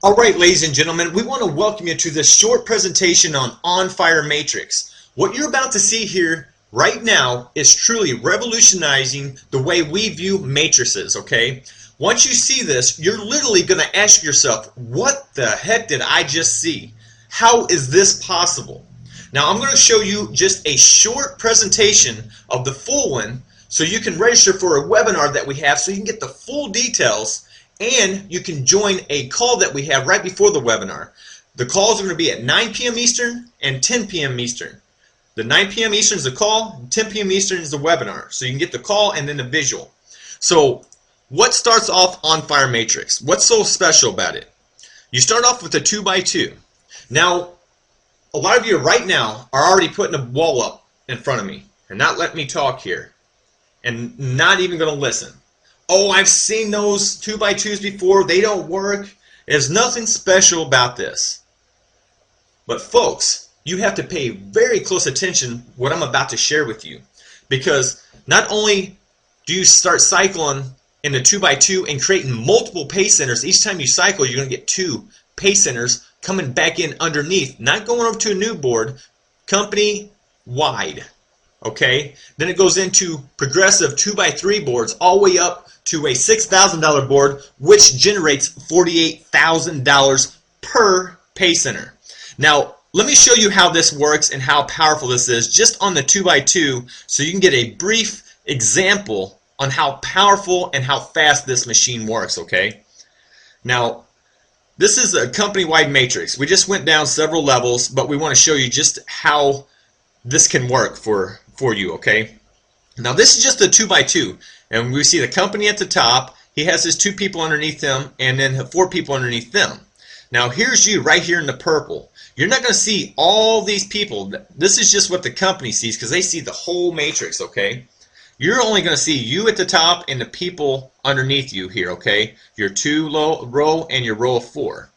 All right, ladies and gentlemen, we want to welcome you to this short presentation on Fire Matrix. What you're about to see here right now is truly revolutionizing the way we view matrices, okay? Once you see this, you're literally going to ask yourself, what the heck did I just see? How is this possible? Now, I'm going to show you just a short presentation of the full one so you can register for a webinar that we have so you can get the full details. And you can join a call that we have right before the webinar. The calls are going to be at 9 p.m. Eastern and 10 p.m. Eastern. The 9 p.m. Eastern is the call, 10 p.m. Eastern is the webinar. So you can get the call and then the visual. So what starts off on Fire Matrix? What's so special about it? You start off with a 2x2. Now, a lot of you right now are already putting a wall up in front of me and not letting me talk here and not even going to listen. Oh, I've seen those 2x2s before. They don't work. There's nothing special about this. But folks, you have to pay very close attention what I'm about to share with you. Because not only do you start cycling in the 2x2 and creating multiple pace centers, each time you cycle, you're going to get 2 pace centers coming back in underneath, not going over to a new board, company wide. Okay, then it goes into progressive 2x3 boards all the way up to a $6,000 board, which generates $48,000 per pay center. Now, let me show you how this works and how powerful this is just on the 2x2 so you can get a brief example on how powerful and how fast this machine works, okay? Now, this is a company-wide matrix. We just went down several levels, but we want to show you just how this can work for you, okay? Now this is just a 2x2, and we see the company at the top. He has his 2 people underneath him, and then 4 people underneath them. Now here's you right here in the purple. You're not going to see all these people. This is just what the company sees because they see the whole matrix, okay? You're only going to see you at the top and the people underneath you here, okay? Your 2 row and your row of 4.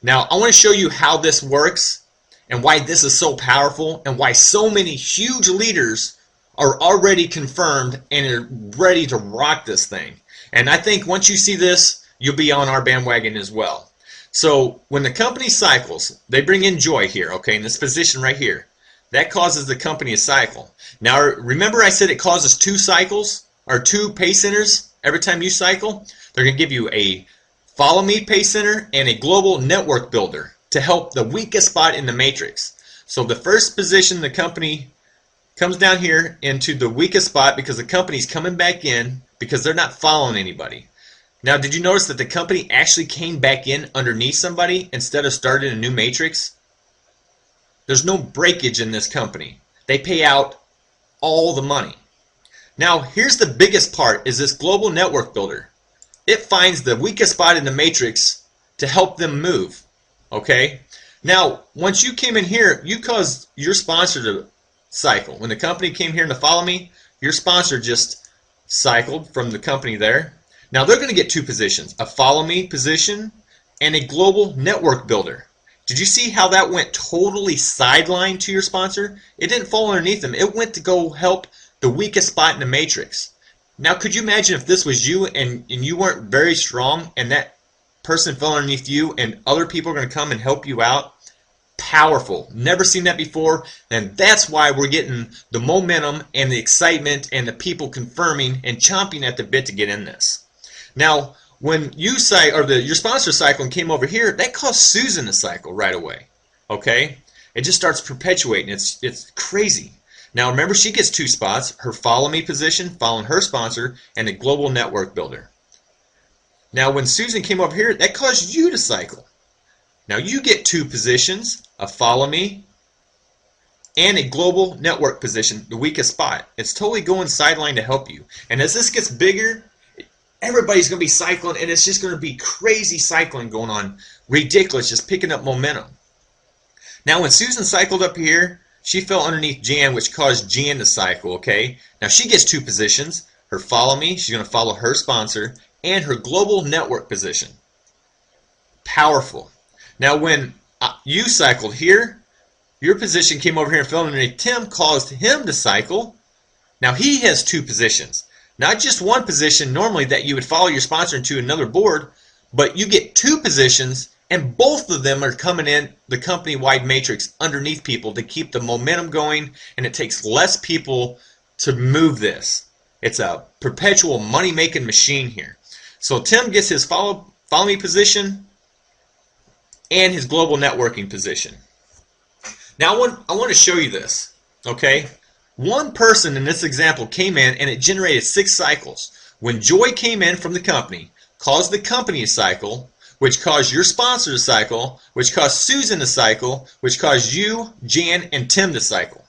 Now I want to show you how this works and why this is so powerful and why so many huge leaders are already confirmed and are ready to rock this thing. And I think once you see this, you'll be on our bandwagon as well. So when the company cycles, they bring in joy here, okay, in this position right here. That causes the company to cycle. Now remember I said it causes 2 cycles or 2 pace centers every time you cycle? They're going to give you a follow me pace center and a global network builder to help the weakest spot in the matrix. So the first position, the company comes down here into the weakest spot because the company's coming back in because they're not following anybody. Now, did you notice that the company actually came back in underneath somebody instead of starting a new matrix? There's no breakage in this company. They pay out all the money. Now, here's the biggest part is this global network builder. It finds the weakest spot in the matrix to help them move. Okay, now once you came in here, you caused your sponsor to cycle. When the company came here to follow me, your sponsor just cycled from the company there. Now they're going to get 2 positions, a follow me position and a global network builder. Did you see how that went totally sidelined to your sponsor? It didn't fall underneath them. It went to go help the weakest spot in the matrix. Now could you imagine if this was you and you weren't very strong and that person fell underneath you and other people are going to come and help you out? Powerful. Never seen that before, and that's why we're getting the momentum and the excitement and the people confirming and chomping at the bit to get in this. Now when you your sponsor cycle and came over here, that caused Susan to cycle right away. Okay, it just starts perpetuating. It's crazy. Now remember, she gets 2 spots, her follow me position following her sponsor and the global network builder. Now when Susan came over here, that caused you to cycle. Now you get 2 positions, a follow me and a global network position, the weakest spot. It's totally going sideline to help you. And as this gets bigger, everybody's going to be cycling and it's just going to be crazy cycling going on. Ridiculous, just picking up momentum. Now when Susan cycled up here, she fell underneath Jan, which caused Jan to cycle, okay? Now she gets 2 positions, her follow me, she's going to follow her sponsor, and her global network position. Powerful. Now when you cycled here, your position came over here and fell underneath Tim, caused him to cycle. Now he has 2 positions. Not just 1 position normally that you would follow your sponsor into another board, but you get 2 positions And both of them are coming in the company-wide matrix underneath people to keep the momentum going, and it takes less people to move this. It's a perpetual money-making machine here. So Tim gets his follow me position and his global networking position. Now I want to show you this, okay? One person in this example came in and it generated 6 cycles. When Joy came in from the company, caused the company to cycle, which caused your sponsor to cycle, which caused Susan to cycle, which caused you, Jan, and Tim to cycle.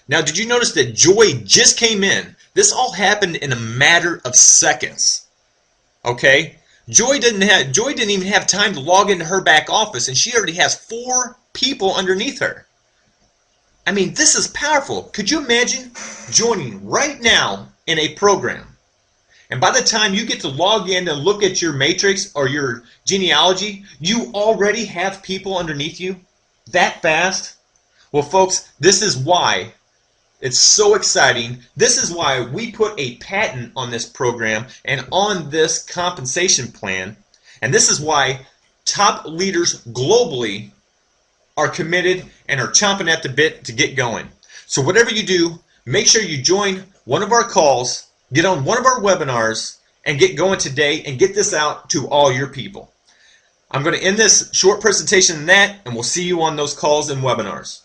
Now, did you notice that Joy just came in? This all happened in a matter of seconds. Okay? Joy didn't even have time to log into her back office, and she already has 4 people underneath her. I mean, this is powerful. Could you imagine joining right now in a program? And by the time you get to log in and look at your matrix or your genealogy, you already have people underneath you that fast? Well, folks, this is why it's so exciting. This is why we put a patent on this program and on this compensation plan. And this is why top leaders globally are committed and are chomping at the bit to get going. So whatever you do, make sure you join one of our calls, get on one of our webinars, and get going today and get this out to all your people. I'm going to end this short presentation on that, and we'll see you on those calls and webinars.